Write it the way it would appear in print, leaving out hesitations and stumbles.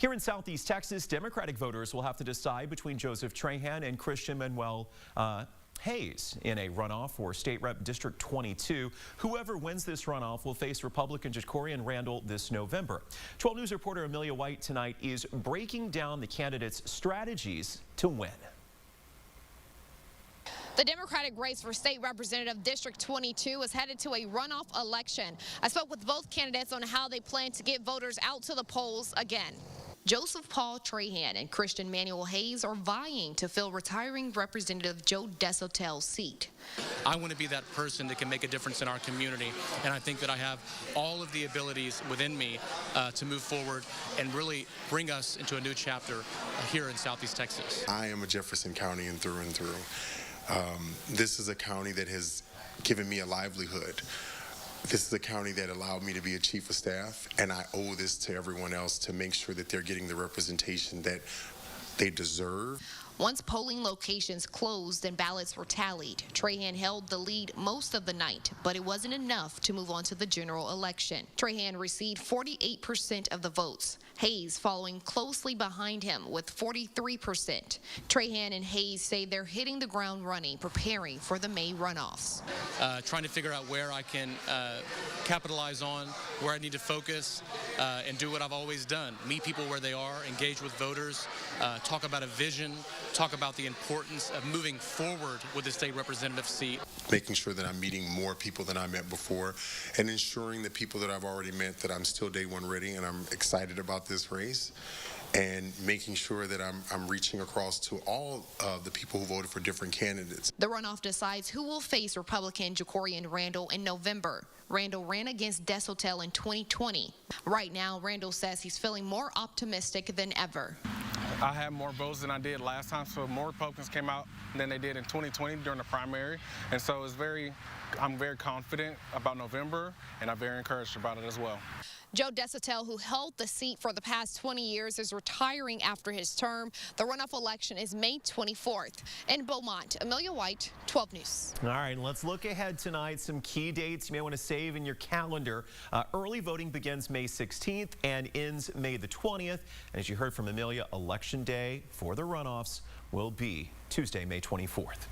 Here in Southeast Texas, Democratic voters will have to decide between Joseph Trahan and Christian Manuel Hayes in a runoff for State Rep District 22. Whoever wins this runoff will face Republican Jacorian Randle this November. 12 News reporter Amelia White tonight is breaking down the candidates' strategies to win. The Democratic race for State Representative District 22 is headed to a runoff election. I spoke with both candidates on how they plan to get voters out to the polls again. Joseph Paul Trahan and Christian Manuel Hayes are vying to fill retiring Representative Joe Deshotel's seat. I want to be that person that can make a difference in our community, and I think that I have all of the abilities within me to move forward and really bring us into a new chapter here in Southeast Texas. I am a Jefferson County and through. This is a county that has given me a livelihood. This is a county that allowed me to be a chief of staff, and I owe this to everyone else to make sure that they're getting the representation that they deserve. Once polling locations closed and ballots were tallied, Trahan held the lead most of the night, but it wasn't enough to move on to the general election. Trahan received 48% of the votes, Hayes following closely behind him with 43%. Trahan and Hayes say they're hitting the ground running, preparing for the May runoffs. Trying to figure out where I can capitalize on, where I need to focus, and do what I've always done. Meet people where they are, engage with voters, talk about a vision, talk about the importance of moving forward with the state representative seat. Making sure that I'm meeting more people than I met before, and ensuring that people that I've already met that I'm still day one ready and I'm excited about this race, and making sure that I'm reaching across to all of the people who voted for different candidates. The runoff decides who will face Republican Jacorian Randle in November. Randle ran against Deshotel in 2020. Right now, Randle says he's feeling more optimistic than ever. I had more votes than I did last time, so more Republicans came out than they did in 2020 during the primary, and so I'm very confident about November, and I'm very encouraged about it as well. Joe Deshotel, who held the seat for the past 20 years, is retiring after his term. The runoff election is May 24th. In Beaumont, Amelia White, 12 News. All right, let's look ahead tonight. Some key dates you may want to save in your calendar. Early voting begins May 16th and ends May the 20th. And as you heard from Amelia, Election Day for the runoffs will be Tuesday, May 24th.